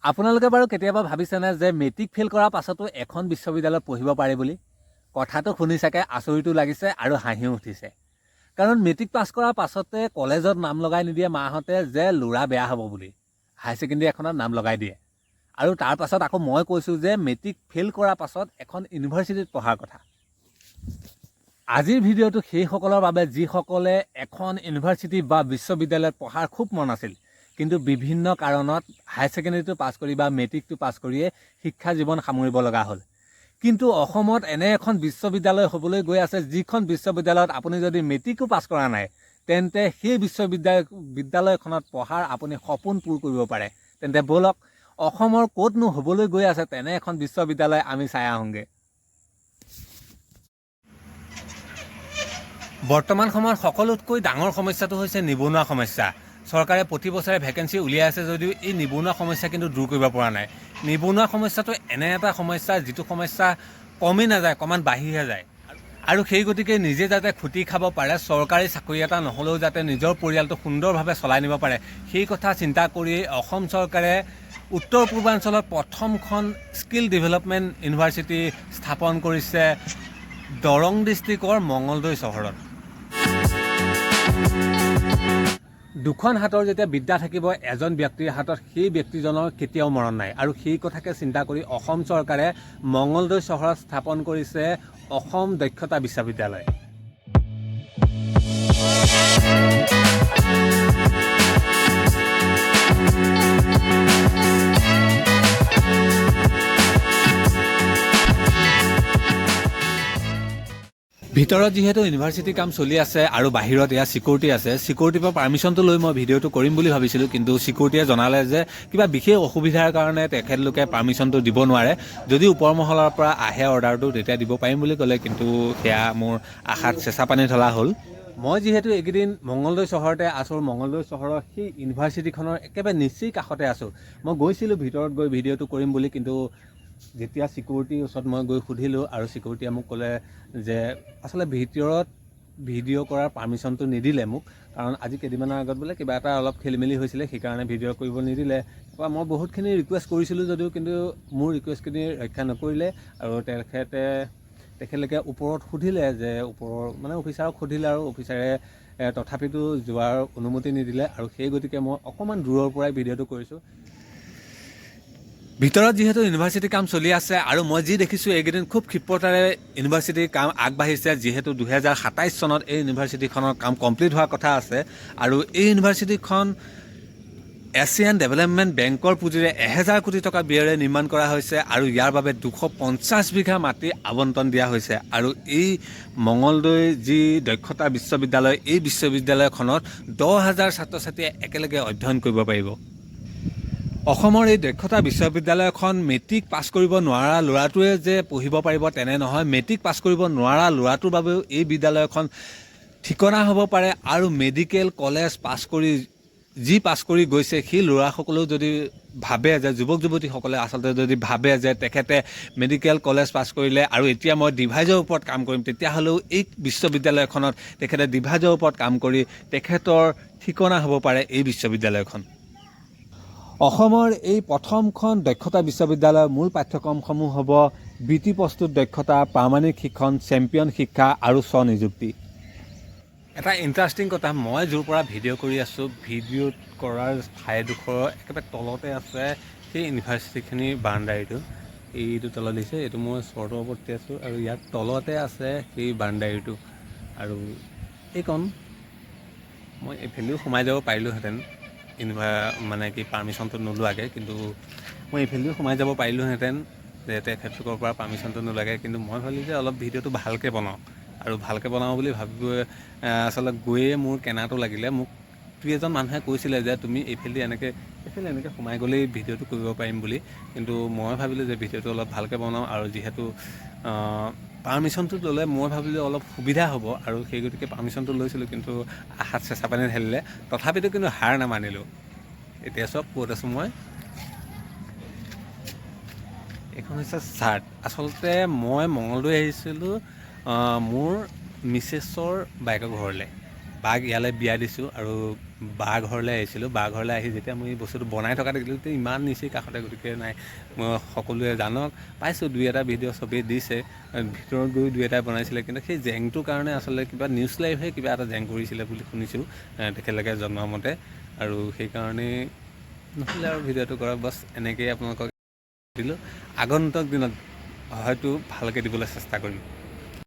আপোনালোকে বাৰু কেতিয়াবা ভাবিছেনে যে মেট্ৰিক ফেইল কৰাৰ পাছতো এখন বিশ্ববিদ্যালয়ত পঢ়িব পাৰে বুলি? কথাটো শুনি চাগে আচৰিতো লাগিছে আৰু হাঁহিও উঠিছে। কাৰণ মেট্ৰিক পাছ কৰাৰ পাছতে কলেজত নাম লগাই নিদিয়ে মাহঁতে যে ল'ৰা বেয়া হ'ব বুলি। হাই ছেকেণ্ডেৰী এখনত নাম লগাই দিয়ে। আৰু তাৰ পাছত আকৌ মই কৈছোঁ যে মেট্ৰিক ফেইল কৰাৰ পাছত এখন ইউনিভাৰ্চিটিত পঢ়াৰ কথা। আজিৰ ভিডিঅ'টো সেইসকলৰ বাবে যিসকলে এখন ইউনিভাৰ্চিটি বা বিশ্ববিদ্যালয়ত পঢ়াৰ খুব মন আছিল, কিন্তু বিভিন্ন কাৰণত হাই ছেকেণ্ডেৰীটো পাছ কৰি বা মেট্ৰিকটো পাছ কৰিয়ে শিক্ষা জীৱন সামৰিব লগা হ'ল। কিন্তু অসমত এনে এখন বিশ্ববিদ্যালয় হ'বলৈ গৈ আছে, যিখন বিশ্ববিদ্যালয়ত আপুনি যদি মেট্ৰিকো পাছ কৰা নাই, তেন্তে সেই বিদ্যালয়খনত পঢ়াৰ আপুনি সপোন পূৰ কৰিব পাৰে। তেন্তে ব'লক অসমৰ ক'তনো হ'বলৈ গৈ আছে তেনে এখন বিশ্ববিদ্যালয় আমি চাই আহোঁগৈ। বৰ্তমান সময়ত সকলোতকৈ ডাঙৰ সমস্যাটো হৈছে নিবনুৱা সমস্যা। চৰকাৰে প্ৰতি বছৰে ভেকেঞ্চি উলিয়াই আছে যদিও এই নিবনুৱা সমস্যা কিন্তু দূৰ কৰিব পৰা নাই। নিবনুৱা সমস্যাটো এনে এটা সমস্যা যিটো সমস্যা কমি নাযায়, অকণমান বাঢ়িহে যায়। আৰু সেই গতিকে নিজে যাতে খুটি খাব পাৰে, চৰকাৰী চাকৰি এটা নহ'লেও যাতে নিজৰ পৰিয়ালটো সুন্দৰভাৱে চলাই নিব পাৰে, সেই কথা চিন্তা কৰিয়েই অসম চৰকাৰে উত্তৰ পূৰ্বাঞ্চলত প্ৰথমখন স্কিল ডেভেলপমেণ্ট ইউনিভাৰ্চিটি স্থাপন কৰিছে দৰং ডিষ্ট্ৰিক্টৰ মঙলদৈ চহৰত। দুখন হাতৰ যেতিয়া বিদ্যা থাকিব এজন ব্যক্তিৰ হাতত, সেই ব্যক্তিজনৰ কেতিয়াও মৰণ নাই। আৰু সেই কথাকে চিন্তা কৰি অসম চৰকাৰে মঙলদৈ চহৰত স্থাপন কৰিছে অসম দক্ষতা বিশ্ববিদ্যালয়। ভিতৰত যিহেতু ইউনিভাৰ্চিটি কাম চলি আছে আৰু বাহিৰত ইয়াৰ ছিকিউৰিটি আছে, ছিকিউৰিটিৰ পৰা পাৰ্মিশ্যনটো লৈ মই ভিডিঅ'টো কৰিম বুলি ভাবিছিলোঁ, কিন্তু ছিকিউৰিটিয়ে জনালে যে কিবা বিশেষ অসুবিধাৰ কাৰণে তেখেতলোকে পাৰ্মিশ্যনটো দিব নোৱাৰে। যদি ওপৰ মহলৰ পৰা আহে অৰ্ডাৰটো তেতিয়া দিব পাৰিম বুলি ক'লে, কিন্তু সেয়া মোৰ আশাত চেঁচা পানী ঢলা হ'ল। মই যিহেতু এইকেইদিন মঙলদৈ চহৰতে আছোঁ, মঙলদৈ চহৰৰ সেই ইউনিভাৰ্চিটিখনৰ একেবাৰে নিচেই কাষতে আছোঁ। মই গৈছিলোঁ ভিতৰত গৈ ভিডিঅ'টো কৰিম বুলি, কিন্তু যেতিয়া ছিকিউৰিটিৰ ওচৰত মই গৈ সুধিলোঁ আৰু ছিকিউৰিটিয়ে মোক ক'লে যে আচলতে ভিতৰত ভিডিঅ' কৰাৰ পাৰ্মিশ্যনটো নিদিলে মোক, কাৰণ আজি কেইদিনমানৰ আগত বোলে কিবা এটা অলপ খেলি মেলি হৈছিলে, সেইকাৰণে ভিডিঅ' কৰিব নিদিলে। তাৰপৰা মই বহুতখিনি ৰিকুৱেষ্ট কৰিছিলোঁ যদিও কিন্তু মোৰ ৰিকুৱেষ্টখিনি ৰক্ষা নকৰিলে। আৰু তেখেতলোকে ওপৰত সুধিলে যে ওপৰৰ মানে অফিচাৰক সুধিলে, আৰু অফিচাৰে তথাপিতো যোৱাৰ অনুমতি নিদিলে। আৰু সেই গতিকে মই অকণমান দূৰৰ পৰাই ভিডিঅ'টো কৰিছোঁ। ভিতৰত যিহেতু ইউনিভাৰ্চিটিৰ কাম চলি আছে আৰু মই যি দেখিছোঁ এইকেইদিন খুব ক্ষিপ্ৰতাৰে ইউনিভাৰ্চিটিৰ কাম আগবাঢ়িছে, যিহেতু 2027 চনত এই ইউনিভাৰ্চিটিখনৰ কাম কমপ্লিট হোৱাৰ কথা আছে। আৰু এই ইউনিভাৰ্চিটিখন এছিয়ান ডেভেলপমেণ্ট বেংকৰ পুঁজিৰে 1000 কোটি টকা ব্যয়েৰে নিৰ্মাণ কৰা হৈছে আৰু ইয়াৰ বাবে 250 বিঘা মাটি আবণ্টন দিয়া হৈছে। আৰু এই মঙলদৈ যি দক্ষতা বিশ্ববিদ্যালয়, এই বিশ্ববিদ্যালয়খনত 10,000 ছাত্ৰ ছাত্ৰীয়ে একেলগে অধ্যয়ন কৰিব পাৰিব। অসমৰ এই দক্ষতা বিশ্ববিদ্যালয়খন মেট্ৰিক পাছ কৰিব নোৱাৰা ল'ৰাটোৱে যে পঢ়িব পাৰিব তেনে নহয়, মেট্ৰিক পাছ কৰিব নোৱাৰা ল'ৰাটোৰ বাবেও এই বিদ্যালয়খন ঠিকনা হ'ব পাৰে। আৰু মেডিকেল কলেজ পাছ কৰি গৈছে সেই ল'ৰাসকলেও যদি ভাবে যে, যুৱক যুৱতীসকলে আচলতে যদি ভাবে যে তেখেতে মেডিকেল কলেজ পাছ কৰিলে আৰু এতিয়া মই ডিভাইজৰ ওপৰত কাম কৰিম, তেতিয়াহ'লেও এই বিশ্ববিদ্যালয়খনত তেখেতে ডিভাইজৰ ওপৰত কাম কৰি তেখেতৰ ঠিকনা হ'ব পাৰে এই বিশ্ববিদ্যালয়খন। অসমৰ এই প্ৰথমখন দক্ষতা বিশ্ববিদ্যালয়ৰ মূল পাঠ্যক্ৰমসমূহ হ'ব বৃত্তি প্ৰস্তুত দক্ষতা, প্ৰামাণিক শিক্ষণ, চেম্পিয়ন শিক্ষা আৰু স্বনিযুক্তি। এটা ইণ্টাৰেষ্টিং কথা, মই য'ৰ পৰা ভিডিঅ' কৰি আছোঁ, ভিডিঅ' কৰাৰ ঠাইডোখৰৰ একেবাৰে তলতে আছে সেই ইউনিভাৰ্চিটিখিনিৰ বাউণ্ডাৰীটো। এইটো তলত দিছে, এইটো মই চৰ্টৰ ওপৰতে আছোঁ আৰু ইয়াত তলতে আছে সেই বাউণ্ডাৰীটো। আৰু এইকণ মই এইফালেও সোমাই যাব পাৰিলোঁহেঁতেন মানে কি পাৰ্মিশ্যনটো নোলোৱাকৈ, কিন্তু মই এইফালেও সোমাই যাব পাৰিলোঁহেঁতেন যে তেখেতলোকৰ পৰা পাৰ্মিশ্যনটো নোলোৱাকৈ। কিন্তু মই ভাবিলোঁ যে অলপ ভিডিঅ'টো ভালকৈ বনাওঁ, আৰু ভালকৈ বনাওঁ বুলি ভাবিব আচলতে গৈয়ে মোৰ কেনাটো লাগিলে। মোক দুই এজন মানুহে কৈছিলে যে তুমি এইফালে এনেকৈ সোমাই গ'লেই ভিডিঅ'টো কৰিব পাৰিম বুলি, কিন্তু মই ভাবিলোঁ যে ভিডিঅ'টো অলপ ভালকৈ বনাওঁ, আৰু যিহেতু পাৰ্মিশ্যনটো ল'লে মই ভাবিলোঁ অলপ সুবিধা হ'ব, আৰু সেই গতিকে পাৰ্মিশ্যনটো লৈছিলোঁ, কিন্তু আশাত চেঁচা পানী ঢালিলে। তথাপিতো কিন্তু হাৰ নামানিলোঁ। এতিয়া চব ক'ত আছোঁ মই, এইখন হৈছে চাৰ্ট। আচলতে মই মঙলদৈ আহিছিলোঁ মোৰ মিছেছৰ বাইকৰ ঘৰলৈ। বাক ইয়ালৈ বিয়া দিছোঁ, আৰু বা ঘৰলৈ আহিছিলোঁ। বা ঘৰলৈ আহি যেতিয়া মই এই বস্তুটো বনাই থকা দেখিলোঁ, তেতিয়া ইমান নিচেই কাষতে, গতিকে নাই মই সকলোৱে জানক, পাইছোঁ 2-এটা ভিডিঅ' চবেই দিছে, ভিতৰত গৈ 2-এটা বনাইছিলে, কিন্তু সেই জেংটোৰ কাৰণে আচলতে কিবা নিউজ লাইভহে কিবা এটা জেং কৰিছিলে বুলি শুনিছোঁ তেখেতলোকে জনোৱা মতে, আৰু সেইকাৰণেই নহ'লে আৰু ভিডিঅ'টো কৰা বছ এনেকৈয়ে আপোনালোকক দিলোঁ। আগন্তুক দিনত হয়তো ভালকৈ দিবলৈ চেষ্টা কৰিম।